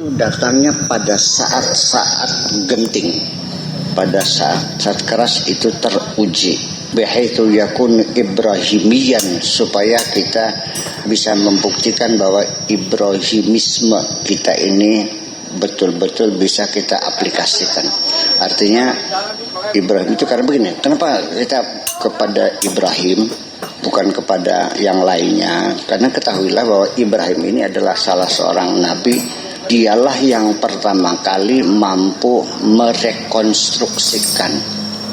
Itu datangnya pada saat-saat genting, pada saat keras itu teruji. Bihaitsu yakun ibrahimiyan, supaya kita bisa membuktikan bahwa ibrahimisme kita ini betul-betul bisa kita aplikasikan. Artinya Ibrahim itu karena begini, kenapa kita kepada Ibrahim bukan kepada yang lainnya? Karena ketahuilah bahwa Ibrahim ini adalah salah seorang nabi. Dialah yang pertama kali mampu merekonstruksikan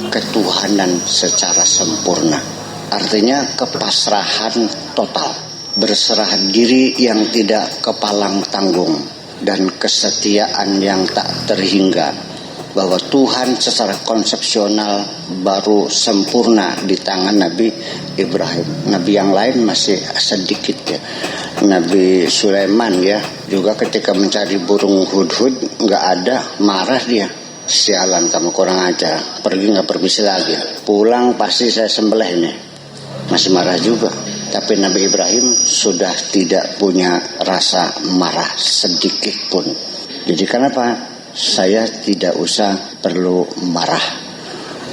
ketuhanan secara sempurna. Artinya kepasrahan total, berserah diri yang tidak kepalang tanggung, dan kesetiaan yang tak terhingga. Bahwa Tuhan secara konsepsional baru sempurna di tangan Nabi Ibrahim. Nabi yang lain masih sedikit ya. Nabi Sulaiman ya, juga ketika mencari burung hudhud nggak ada, marah dia. Sialan kamu, kurang ajar, pergi nggak permisi lagi, pulang pasti saya sembelih ini. Masih marah juga. Tapi Nabi Ibrahim sudah tidak punya rasa marah sedikit pun. Jadi kenapa? Saya tidak usah perlu marah.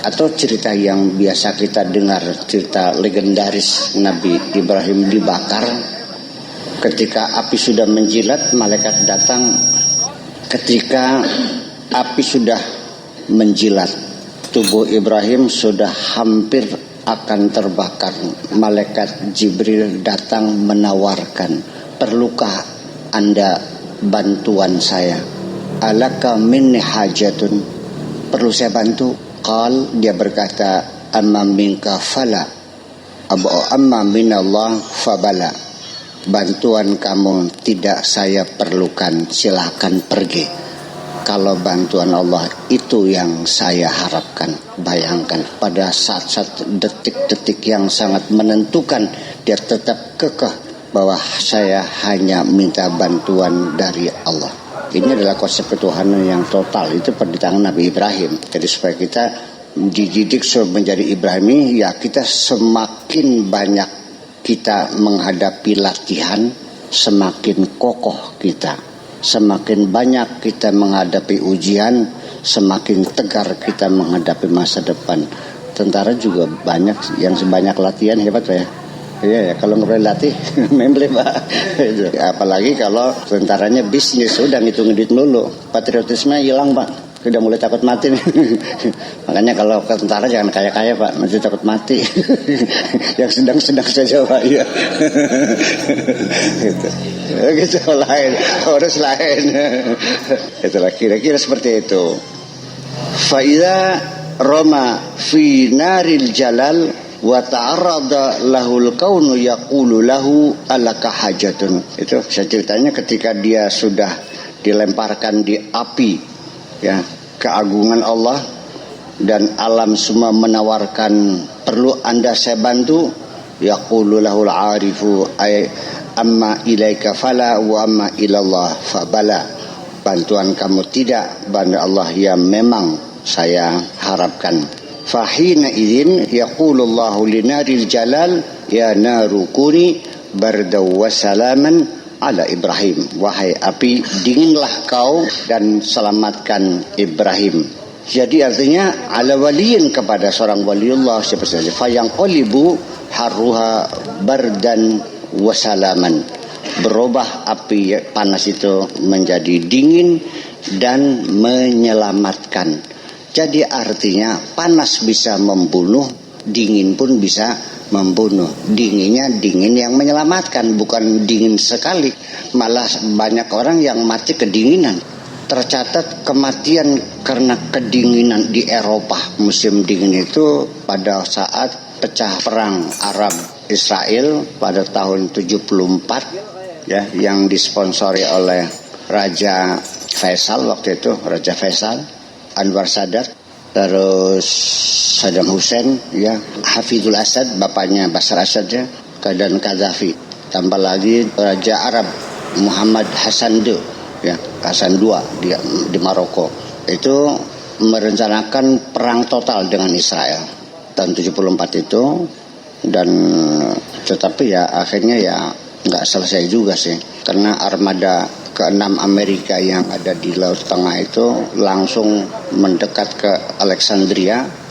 Atau cerita yang biasa kita dengar, cerita legendaris Nabi Ibrahim dibakar. Ketika api sudah menjilat, malaikat datang. Ketika api sudah menjilat, tubuh Ibrahim sudah hampir akan terbakar. Malaikat Jibril datang menawarkan, perlukah Anda bantuan saya? Alaka minni hajatun, perlu saya bantu? Qal, dia berkata, amma minka fala, amma minallah fabala. Bantuan kamu tidak saya perlukan, silahkan pergi. Kalau bantuan Allah itu yang saya harapkan. Bayangkan pada saat-saat detik-detik yang sangat menentukan, dia tetap kekeh bahwa saya hanya minta bantuan dari Allah. Ini adalah konsep ketuhanan yang total. Itu di tangan Nabi Ibrahim. Jadi supaya kita dididik menjadi Ibrahimi, ya kita semakin banyak kita menghadapi latihan, semakin kokoh kita. Semakin banyak kita menghadapi ujian, semakin tegar kita menghadapi masa depan. Tentara juga banyak, yang sebanyak latihan hebat ya. Iya ya, kalau nggak boleh latih, memblem Pak. Apalagi kalau tentaranya bisnis, udah ngitung duit dulu, patriotisme hilang Pak, udah mulai takut mati nih. Makanya kalau ke tentara jangan kaya-kaya Pak, nanti takut mati. Yang sedang-sedang saja Pak, ya. Gitu lain, harus lain. Itulah kira-kira seperti itu. Faida Roma fi naril jalal wa ta'arrada lahul kaunu yaqulu lahu alaka hajatun. Itu saya ceritanya ketika dia sudah dilemparkan di api ya, keagungan Allah dan alam semua menawarkan, perlu Anda saya bantu? Yaqulu lahul arifu ay amma ilaika fala wa amma ilallah fabala. Bantuan kamu tidak, bantuan Allah yang memang saya harapkan. Fahina idzin yaqulullahu linaril jalal ya naru kuni bardaw wa salaman ala Ibrahim. Wahai api, dinginlah kau dan selamatkan Ibrahim. Jadi artinya ala waliyin, kepada seorang waliullah siapa saja. Fayang qalibu harruha bardan wa salaman. Berubah api panas itu menjadi dingin dan menyelamatkan. Jadi artinya panas bisa membunuh, dingin pun bisa membunuh. Dinginnya dingin yang menyelamatkan, bukan dingin sekali. Malah banyak orang yang mati kedinginan. Tercatat kematian karena kedinginan di Eropa musim dingin itu pada saat pecah perang Arab Israel pada tahun 74 ya, yang disponsori oleh Raja Faisal waktu itu, Raja Faisal, Anwar Sadat, terus Saddam Hussein ya, Hafizul Asad, bapaknya Bashar Asad ya, dan Qaddafi. Tambah lagi Raja Arab Muhammad Hassan II ya, Hassan II di Maroko. Itu merencanakan perang total dengan Israel tahun 74 itu, dan tetapi ya akhirnya ya nggak selesai juga sih, karena armada ke-6 Amerika yang ada di Laut Tengah itu langsung mendekat ke Alexandria.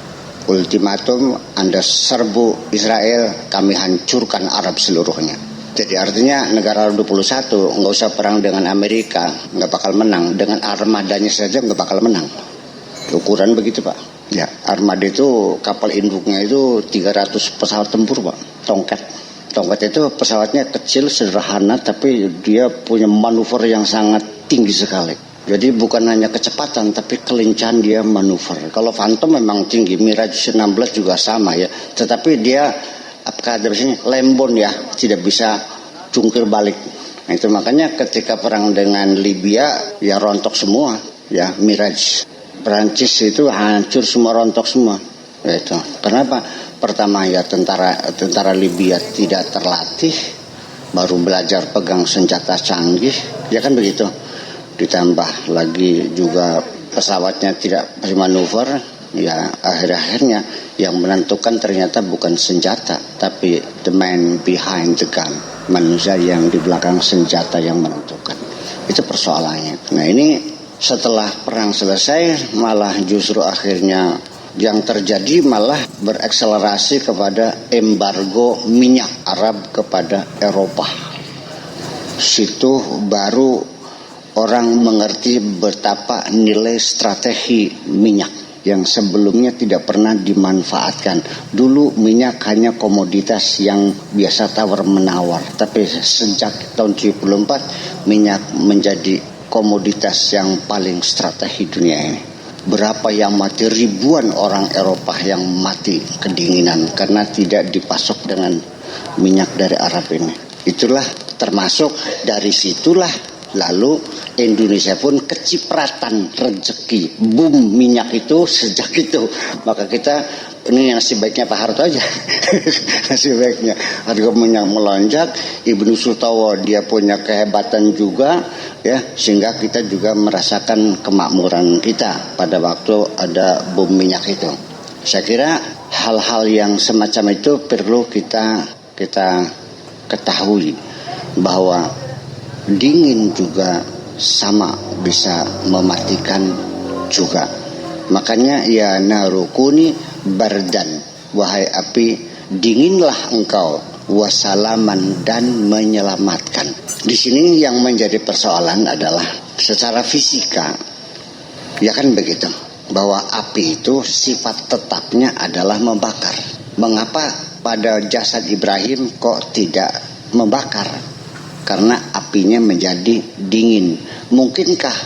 Ultimatum, Anda serbu Israel, kami hancurkan Arab seluruhnya. Jadi artinya negara 21 nggak usah perang dengan Amerika, nggak bakal menang. Dengan armadanya saja nggak bakal menang. Ukuran begitu Pak. Ya, armada itu kapal induknya itu 300 pesawat tempur Pak, Tongkat. Tongkat itu pesawatnya kecil, sederhana, tapi dia punya manuver yang sangat tinggi sekali. Jadi bukan hanya kecepatan, tapi kelincahan dia manuver. Kalau Phantom memang tinggi, Mirage 16 juga sama ya. Tetapi dia lembon ya, tidak bisa jungkir balik. Nah, itu makanya ketika perang dengan Libya ya rontok semua ya Mirage. Perancis itu hancur semua, rontok semua. Ya, itu. Kenapa? Pertama ya tentara Libya tidak terlatih, baru belajar pegang senjata canggih, ya kan begitu. Ditambah lagi juga pesawatnya tidak bermanuver, ya akhir-akhirnya yang menentukan ternyata bukan senjata, tapi the man behind the gun, manusia yang di belakang senjata yang menentukan. Itu persoalannya. Nah ini setelah perang selesai malah justru akhirnya yang terjadi malah berekselerasi kepada embargo minyak Arab kepada Eropa. Situ baru orang mengerti betapa nilai strategi minyak yang sebelumnya tidak pernah dimanfaatkan. Dulu minyak hanya komoditas yang biasa tawar-menawar, tapi sejak tahun 74 minyak menjadi komoditas yang paling strategi dunia ini. Berapa yang mati, ribuan orang Eropa yang mati kedinginan karena tidak dipasok dengan minyak dari Arab ini. Itulah termasuk dari situlah lalu Indonesia pun kecipratan rezeki boom minyak itu sejak itu. Maka kita ini nasib baiknya Pak Harto aja. Nasib baiknya harga minyak melonjak, Ibnu Sutowo dia punya kehebatan juga ya, sehingga kita juga merasakan kemakmuran kita pada waktu ada boom minyak itu. Saya kira hal-hal yang semacam itu perlu kita ketahui bahwa dingin juga sama bisa mematikan juga. Makanya ya narukuni bardan, wahai api dinginlah engkau, wasalaman dan menyelamatkan. Di sini yang menjadi persoalan adalah secara fisika, ya kan begitu, bahwa api itu sifat tetapnya adalah membakar. Mengapa pada jasad Ibrahim kok tidak membakar? Karena apinya menjadi dingin. Mungkinkah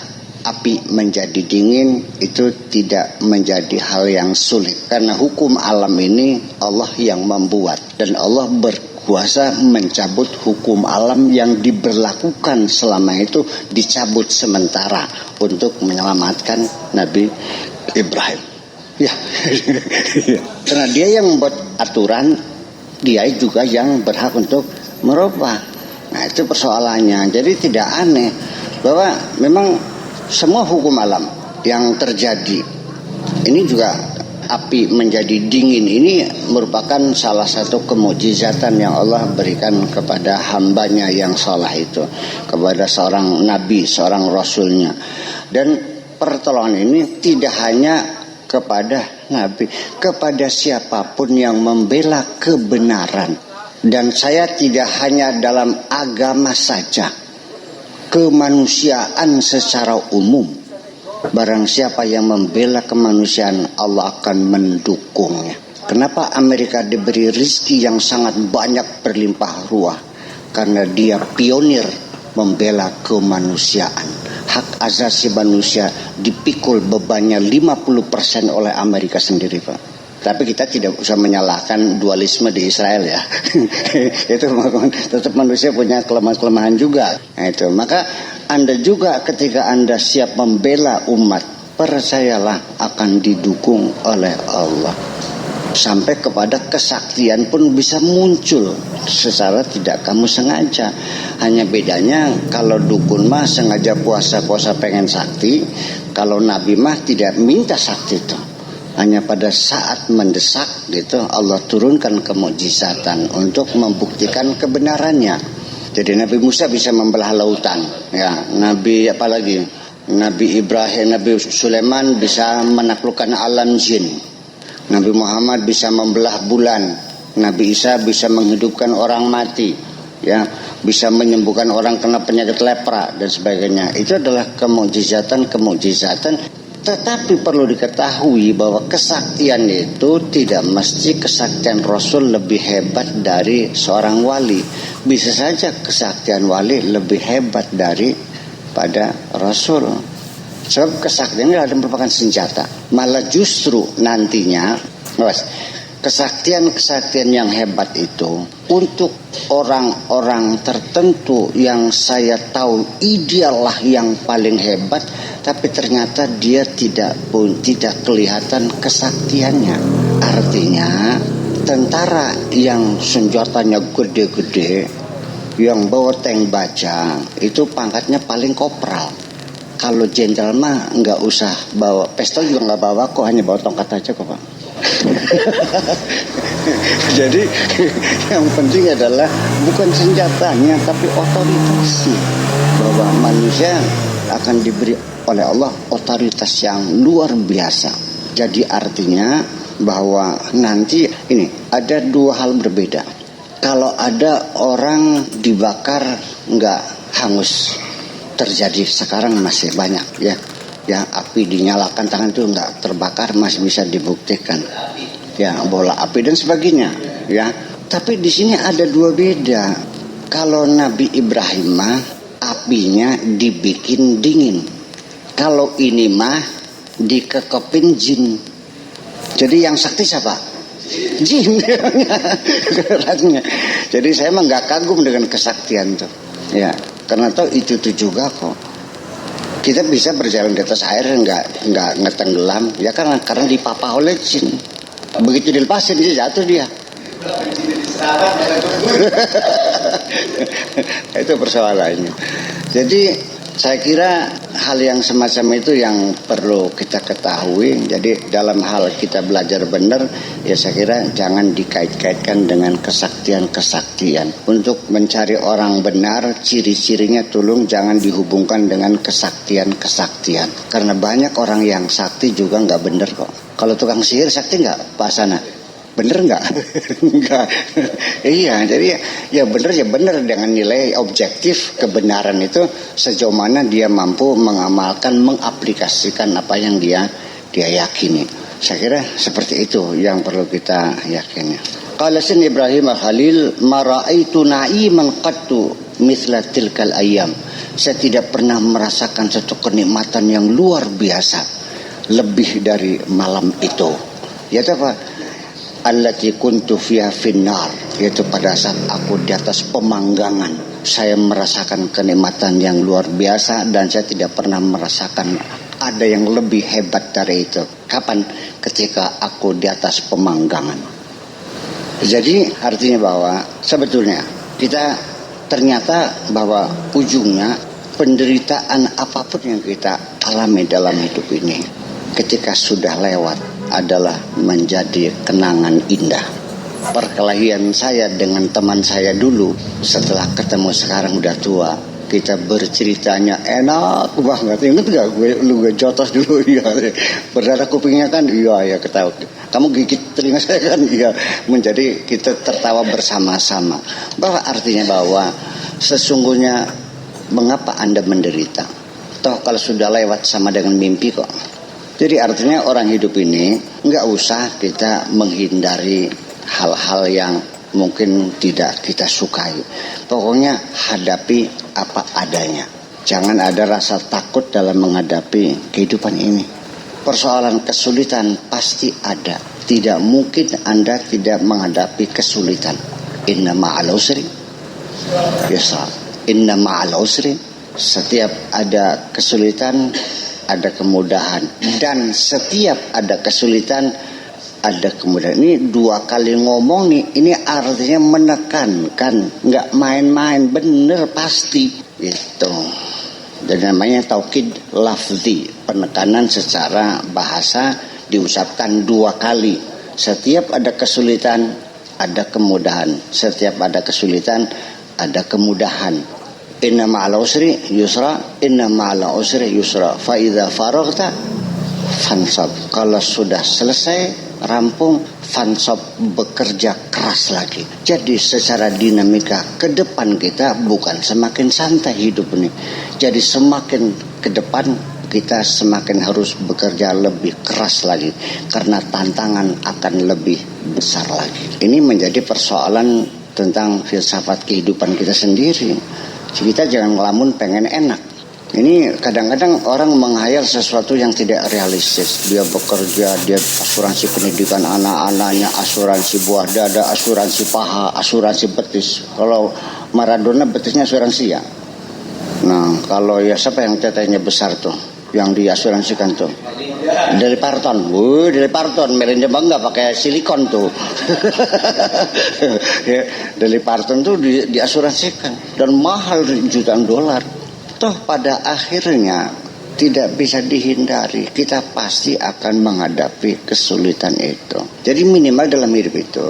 api menjadi dingin? Itu tidak menjadi hal yang sulit. Karena hukum alam ini Allah yang membuat. Dan Allah berkuasa mencabut hukum alam yang diberlakukan selama itu, dicabut sementara untuk menyelamatkan Nabi Ibrahim. Ya, karena dia yang membuat aturan, dia juga yang berhak untuk merubah. Nah itu persoalannya. Jadi tidak aneh bahwa memang semua hukum alam yang terjadi ini juga api menjadi dingin ini merupakan salah satu kemujizatan yang Allah berikan kepada hambanya yang salah itu, kepada seorang nabi, seorang rasulnya. Dan pertolongan ini tidak hanya kepada nabi, kepada siapapun yang membela kebenaran. Dan saya tidak hanya dalam agama saja, kemanusiaan secara umum. Barang siapa yang membela kemanusiaan, Allah akan mendukungnya. Kenapa Amerika diberi rezeki yang sangat banyak berlimpah ruah? Karena dia pionir membela kemanusiaan. Hak asasi manusia dipikul bebannya 50% oleh Amerika sendiri Pak. Tapi kita tidak usah menyalahkan dualisme di Israel ya. Itu tetap manusia punya kelemahan-kelemahan juga. Nah, itu. Maka Anda juga ketika Anda siap membela umat, percayalah akan didukung oleh Allah. Sampai kepada kesaktian pun bisa muncul secara tidak kamu sengaja. Hanya bedanya kalau dukun mah sengaja puasa-puasa pengen sakti, kalau nabi mah tidak minta sakti itu. Hanya pada saat mendesak gitu Allah turunkan kemujizatan untuk membuktikan kebenarannya. Jadi Nabi Musa bisa membelah lautan, ya. Nabi apalagi? Nabi Ibrahim, Nabi Sulaiman bisa menaklukkan alam jin. Nabi Muhammad bisa membelah bulan. Nabi Isa bisa menghidupkan orang mati, ya, bisa menyembuhkan orang kena penyakit lepra dan sebagainya. Itu adalah kemukjizatan. Tetapi perlu diketahui bahwa kesaktian itu tidak mesti kesaktian Rasul lebih hebat dari seorang wali. Bisa saja kesaktian wali lebih hebat daripada Rasul. Sebab kesaktian itu adalah merupakan senjata. Malah justru nantinya, kesaktian yang hebat itu untuk orang-orang tertentu yang saya tahu idealah yang paling hebat, tapi ternyata dia tidak kelihatan kesaktiannya. Artinya tentara yang senjatanya gede-gede, yang bawa tank baja, itu pangkatnya paling kopral. Kalau jenderal mah nggak usah bawa pistol, juga nggak bawa kok, hanya bawa tongkat aja kok Pak. Jadi yang penting adalah bukan senjatanya tapi otoritasnya, bahwa manusia akan diberi oleh Allah otoritas yang luar biasa. Jadi artinya bahwa nanti ini ada dua hal berbeda. Kalau ada orang dibakar nggak hangus, terjadi sekarang masih banyak, ya api dinyalakan tangan itu nggak terbakar, masih bisa dibuktikan, ya, bola api dan sebagainya, ya. Tapi di sini ada dua beda. Kalau Nabi Ibrahim mah apinya dibikin dingin, kalau ini mah dikekepin jin. Jadi yang sakti siapa? Jin. Jadi saya mah nggak kagum dengan kesaktian tuh, ya. Karena tahu itu juga kok. Kita bisa berjalan di atas air nggak tenggelam, ya karena dipapah oleh jin. Begitu dilepasin dia jatuh dia. Itu persoalannya. Jadi saya kira hal yang semacam itu yang perlu kita ketahui. Jadi dalam hal kita belajar benar, ya saya kira jangan dikait-kaitkan dengan kesaktian. Untuk mencari orang benar, ciri-cirinya tolong jangan dihubungkan dengan kesaktian. Karena banyak orang yang sakti juga nggak benar kok. Kalau tukang sihir sakti nggak Pak Sana? Bener nggak? Enggak. Iya, jadi ya bener dengan nilai objektif kebenaran itu sejauh mana dia mampu mengamalkan, mengaplikasikan apa yang dia yakini. Saya kira seperti itu yang perlu kita yakini. Qala sin Ibrahim al-Khalil, ma ra'aitu na'iman qattu mithla tilkal ayyam. Saya tidak pernah merasakan satu kenikmatan yang luar biasa lebih dari malam itu. Ya apa? Allati kuntu fiha finnar, yaitu pada saat aku di atas pemanggangan, saya merasakan kenikmatan yang luar biasa dan saya tidak pernah merasakan ada yang lebih hebat dari itu. Kapan? Ketika aku di atas pemanggangan. Jadi artinya bahwa sebetulnya kita ternyata bahwa ujungnya penderitaan apapun yang kita alami dalam hidup ini, ketika sudah lewat adalah menjadi kenangan indah. Perkelahian saya dengan teman saya dulu, setelah ketemu sekarang udah tua, kita berceritanya enak banget. Ingat gak gue jotos dulu? Iya, berdarah kupingnya kan? Iya ketawa. Kamu gigit telinga saya kan? Iya. Menjadi kita tertawa bersama-sama. Bahwa artinya bahwa sesungguhnya mengapa Anda menderita? Toh kalau sudah lewat sama dengan mimpi kok. Jadi artinya orang hidup ini nggak usah kita menghindari hal-hal yang mungkin tidak kita sukai. Pokoknya hadapi apa adanya. Jangan ada rasa takut dalam menghadapi kehidupan ini. Persoalan kesulitan pasti ada. Tidak mungkin Anda tidak menghadapi kesulitan. Inna ma'al usri yusra. Inna ma'al usri. Setiap ada kesulitan ada kemudahan, dan setiap ada kesulitan ada kemudahan. Ini dua kali ngomong nih, ini artinya menekankan, nggak main-main, bener pasti itu. Dan namanya taukid lafzi, penekanan secara bahasa diucapkan dua kali. Setiap ada kesulitan ada kemudahan, setiap ada kesulitan ada kemudahan. Inna ma'al usri yusra, inna ma'al usri yusra. Fa idza faraghta fansab. Kalau sudah selesai rampung, fansab, bekerja keras lagi. Jadi secara dinamika ke depan kita bukan semakin santai hidup ini. Jadi semakin ke depan kita semakin harus bekerja lebih keras lagi karena tantangan akan lebih besar lagi. Ini menjadi persoalan tentang filsafat kehidupan kita sendiri. Kita jangan ngelamun pengen enak. Ini kadang-kadang orang menghayal sesuatu yang tidak realistis. Dia bekerja, dia asuransi pendidikan anak-anaknya, asuransi buah dada, asuransi paha, asuransi betis. Kalau Maradona betisnya asuransi ya. Nah, kalau ya siapa yang tetenya besar tuh, yang diasuransikan tuh? Dari Parton. Dari Parton, Melinda bangga pakai silikon tuh. Ya, dari Parton tuh diasuransikan dan mahal jutaan dolar. Toh pada akhirnya tidak bisa dihindari, kita pasti akan menghadapi kesulitan itu. Jadi minimal dalam hidup itu,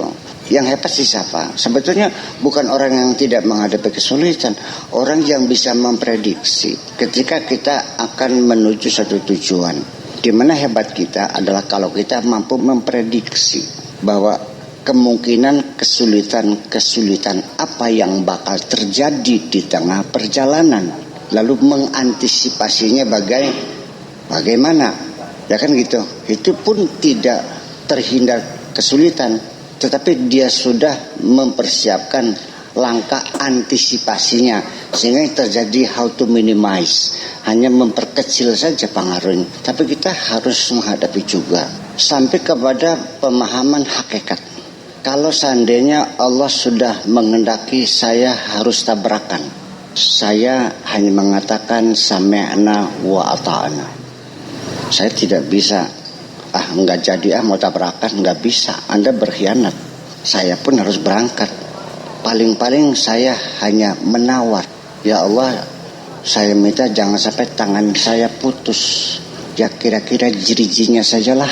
yang hebat sih siapa? Sebetulnya bukan orang yang tidak menghadapi kesulitan, orang yang bisa memprediksi ketika kita akan menuju satu tujuan. Di mana hebat kita adalah kalau kita mampu memprediksi bahwa kemungkinan kesulitan apa yang bakal terjadi di tengah perjalanan, lalu mengantisipasinya bagaimana, ya kan gitu. Itu pun tidak terhindar kesulitan, tetapi dia sudah mempersiapkan langkah antisipasinya sehingga yang terjadi how to minimize, hanya memperkecil saja pengaruhnya. Tapi kita harus menghadapi juga sampai kepada pemahaman hakikat. Kalau seandainya Allah sudah menghendaki saya harus tabrakan, saya hanya mengatakan sami'na wa ata'na. Saya tidak bisa enggak jadi mau tabrakan, enggak bisa. Anda berkhianat. Saya pun harus berangkat. Paling-paling saya hanya menawar, ya Allah, saya minta jangan sampai tangan saya putus. Ya kira-kira jirijinya sajalah.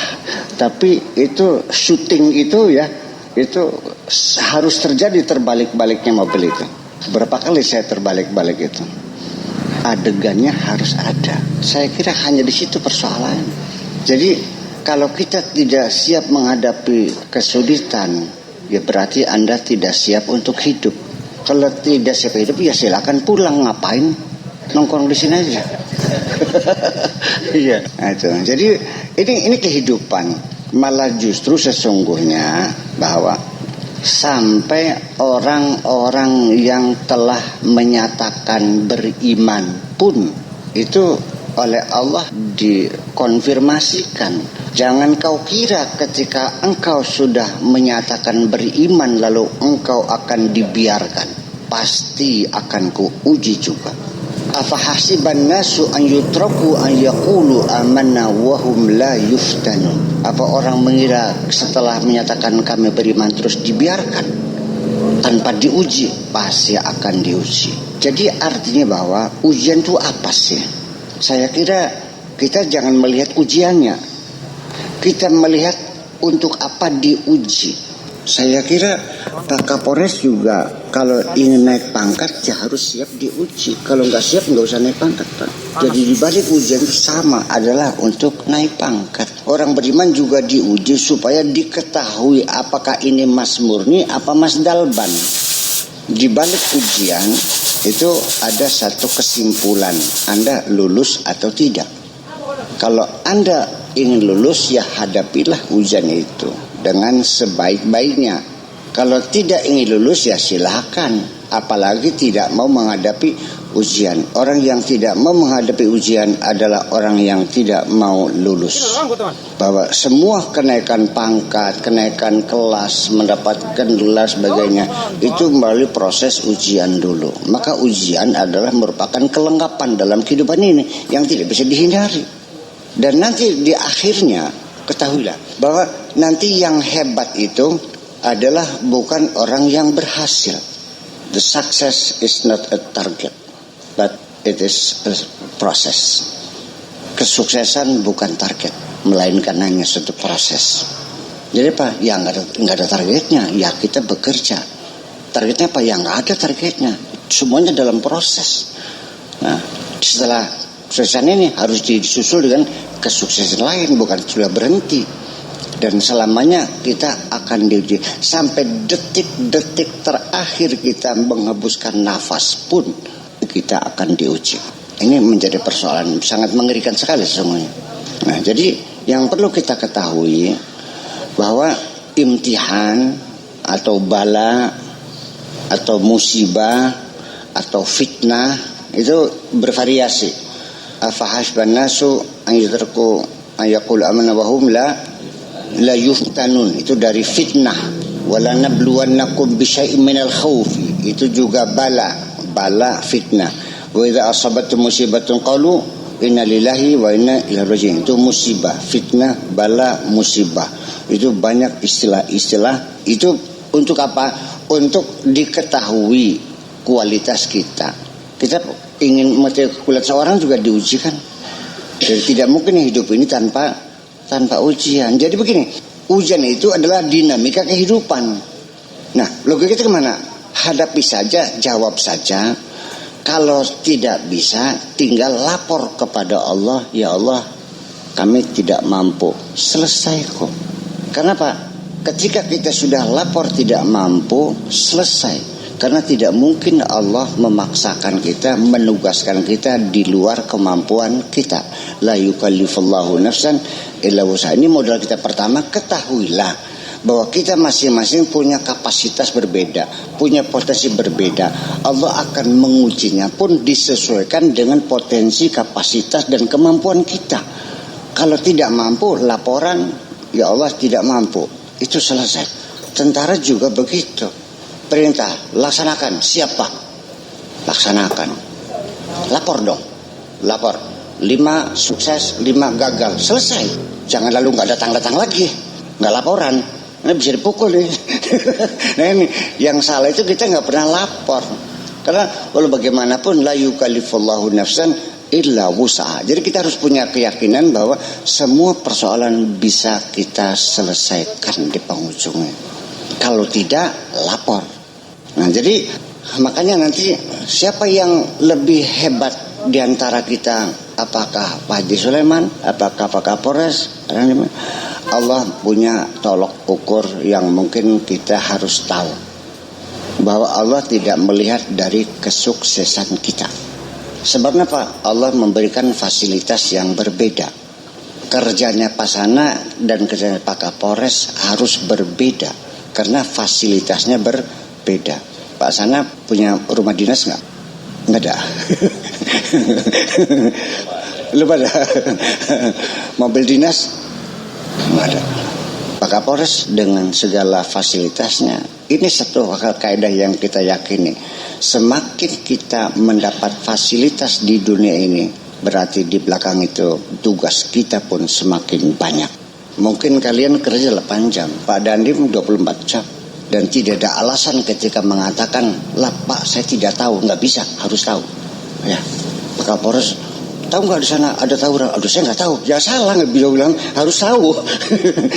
Tapi itu syuting itu ya, itu harus terjadi terbalik-baliknya mobil itu. Berapa kali saya terbalik-balik itu? Adegannya harus ada. Saya kira hanya di situ persoalan. Jadi kalau kita tidak siap menghadapi kesulitan, ya berarti Anda tidak siap untuk hidup. Kalau tidak siap hidup, ya silakan pulang. Ngapain nongkrong di sini aja? Iya, itu. Jadi ini kehidupan. Malah justru sesungguhnya bahwa sampai orang-orang yang telah menyatakan beriman pun itu oleh Allah dikonfirmasikan. Jangan kau kira ketika engkau sudah menyatakan beriman lalu engkau akan dibiarkan. Pasti akan kuuji juga. Afahasiban nasu an yutraku an yaqulu amanna wa hum la yuftanun. Apa orang mengira setelah menyatakan kami beriman terus dibiarkan tanpa diuji? Pasti akan diuji. Jadi artinya bahwa ujian itu apa sih? Saya kira kita jangan melihat ujiannya, kita melihat untuk apa diuji. Saya kira Pak Kapolres juga kalau ingin naik pangkat ya harus siap diuji. Kalau nggak siap nggak usah naik pangkat, Pak. Jadi dibalik ujian itu sama adalah untuk naik pangkat. Orang beriman juga diuji supaya diketahui apakah ini Mas Murni apa Mas Dalban. Di balik ujian itu ada satu kesimpulan, Anda lulus atau tidak. Kalau Anda ingin lulus ya hadapilah ujian itu dengan sebaik-baiknya. Kalau tidak ingin lulus ya silakan, apalagi tidak mau menghadapi ujian. Orang yang tidak mau menghadapi ujian adalah orang yang tidak mau lulus. Bahwa semua kenaikan pangkat, kenaikan kelas, mendapatkan gelar sebagainya itu melalui proses ujian dulu. Maka ujian adalah merupakan kelengkapan dalam kehidupan ini yang tidak bisa dihindari. Dan nanti di akhirnya ketahuilah bahwa nanti yang hebat itu adalah bukan orang yang berhasil. The success is not a target, but it is a process. Kesuksesan bukan target, melainkan hanya suatu proses. Jadi apa? Ya nggak ada targetnya. Ya kita bekerja. Targetnya apa? Ya nggak ada targetnya. Semuanya dalam proses. Nah, setelah kesuksesan ini harus disusul dengan kesuksesan lain, bukan sudah berhenti. Dan selamanya kita akan diuji sampai detik-detik terakhir kita menghembuskan nafas pun kita akan diuji. Ini menjadi persoalan sangat mengerikan sekali sesungguhnya. Nah, jadi yang perlu kita ketahui bahwa imtihan atau bala atau musibah atau fitnah itu bervariasi. Afahasban nasu an yutraku an yaqulu amanna wa hum la yuftanun, itu dari fitnah. Wala nabluwannakum bisyai'in minal khawfi, itu juga bala fitnah. Wa idza asabatkum musibatun qalu inna lillahi wa inna ilaihi raji'un, itu musibah, fitnah, bala, musibah. Itu banyak istilah-istilah. Itu untuk apa? Untuk diketahui kualitas kita. Kita ingin mengetahui kualitas orang juga diujikan. Jadi tidak mungkin hidup ini tanpa ujian. Jadi begini, ujian itu adalah dinamika kehidupan. Nah, logika kita kemana? Hadapi saja, jawab saja. Kalau tidak bisa, tinggal lapor kepada Allah. Ya Allah, kami tidak mampu. Selesai kok. Kenapa? Ketika kita sudah lapor tidak mampu, selesai. Karena tidak mungkin Allah memaksakan kita, menugaskan kita di luar kemampuan kita. La yukallifullahu nafsan illa wus'aha. Ini modal kita pertama. Ketahuilah bahwa kita masing-masing punya kapasitas berbeda, punya potensi berbeda. Allah akan mengujinya pun disesuaikan dengan potensi, kapasitas dan kemampuan kita. Kalau tidak mampu, laporan, ya Allah tidak mampu. Itu selesai. Tentara juga begitu. Perintah, laksanakan. Siapa? Laksanakan. Lapor dong. Lapor. 5 sukses, 5 gagal. Selesai. Jangan lalu gak datang-datang lagi. Gak laporan. Ini bisa dipukul nih. Nah ini, yang salah itu kita gak pernah lapor. Karena walau bagaimanapun la yukallifullahu nafsan illa wus'aha. Jadi kita harus punya keyakinan bahwa semua persoalan bisa kita selesaikan di penghujungnya. Kalau tidak, lapor. Nah jadi makanya nanti siapa yang lebih hebat di antara kita? Apakah Pak Haji Sulaiman? Apakah Pak Kapolres? Allah punya tolok ukur yang mungkin kita harus tahu. Bahwa Allah tidak melihat dari kesuksesan kita. Sebabnya apa? Allah memberikan fasilitas yang berbeda. Kerjanya Pak Sana dan kerjanya Pak Kapolres harus berbeda. Karena fasilitasnya berbeda. Pak Sana punya rumah dinas nggak? Nggak ada. Belum ada. Mobil dinas nggak ada. Pak Kapolres dengan segala fasilitasnya. Ini satu kaidah yang kita yakini. Semakin kita mendapat fasilitas di dunia ini, berarti di belakang itu tugas kita pun semakin banyak. Mungkin kalian kerja 8 jam, Pak Dandim 24 jam. Dan tidak ada alasan ketika mengatakan, lah Pak saya tidak tahu, nggak bisa, harus tahu. Ya, Pak Kapolres, tahu nggak di sana ada tawuran? Aduh saya nggak tahu. Ya salah, nggak bisa bilang harus tahu.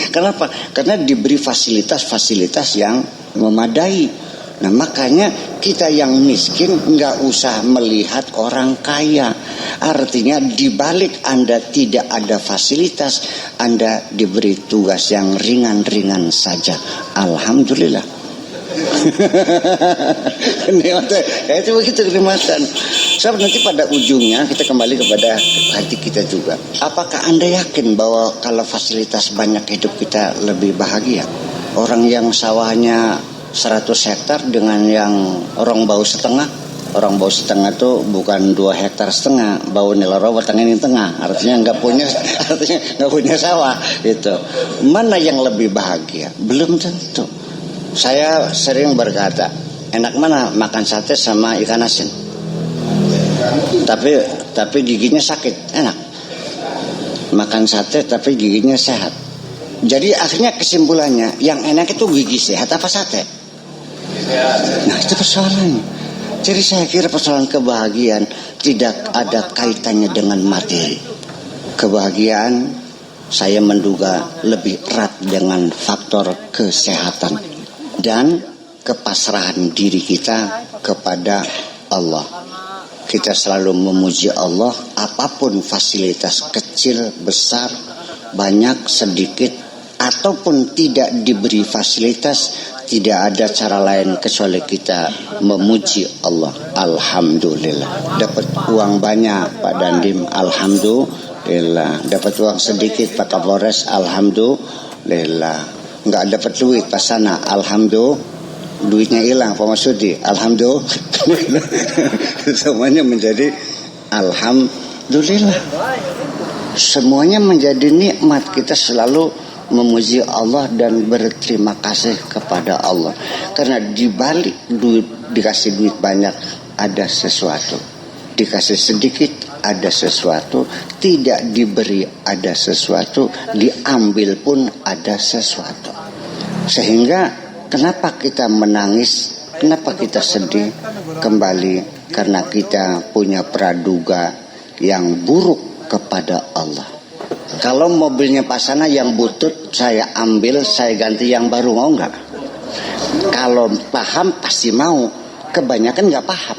Kenapa? Karena diberi fasilitas yang memadai. Nah makanya kita yang miskin nggak usah melihat orang kaya. Artinya dibalik Anda tidak ada fasilitas, Anda diberi tugas yang ringan-ringan saja. Alhamdulillah. Kenikmatan, ya itu begitu kenikmatan. Sebab nanti pada ujungnya kita kembali kepada hati kita juga. Apakah Anda yakin bahwa kalau fasilitas banyak hidup kita lebih bahagia? Orang yang sawahnya 100 hektar dengan yang orang bau setengah. Orang bau setengah itu bukan 2 hektar setengah, bau nilaro bertengah ini tengah. Artinya nggak punya sawah itu. Mana yang lebih bahagia? Belum tentu. Saya sering berkata, enak mana makan sate sama ikan asin? Tapi giginya sakit, enak. Makan sate tapi giginya sehat. Jadi akhirnya kesimpulannya, yang enak itu gigi sehat apa sate? Nah itu persoalannya. Jadi saya kira persoalan kebahagiaan tidak ada kaitannya dengan materi. Kebahagiaan saya menduga lebih erat dengan faktor kesehatan dan kepasrahan diri kita kepada Allah. Kita selalu memuji Allah, apapun fasilitas kecil, besar, banyak, sedikit, ataupun tidak diberi fasilitas, tidak ada cara lain kecuali kita memuji Allah. Alhamdulillah. Dapat uang banyak Pak Dandim, alhamdulillah. Dapat uang sedikit Pak Kapolres, alhamdulillah. Nggak dapat duit Pak Sana, alhamdulillah. Duitnya hilang Pak Masudi, alhamdulillah. Semuanya menjadi alhamdulillah. Semuanya menjadi nikmat. Kita selalu memuji Allah dan berterima kasih kepada Allah. Karena dibalik duit, dikasih duit banyak ada sesuatu, dikasih sedikit ada sesuatu, tidak diberi ada sesuatu, diambil pun ada sesuatu. Sehingga kenapa kita menangis, kenapa kita sedih kembali? Karena kita punya praduga yang buruk kepada Allah. Kalau mobilnya Pak Sana yang butut saya ambil, saya ganti yang baru, mau nggak? Kalau paham pasti mau, kebanyakan nggak paham.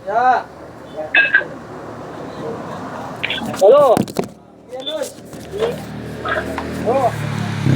Ya. Halo. Oh.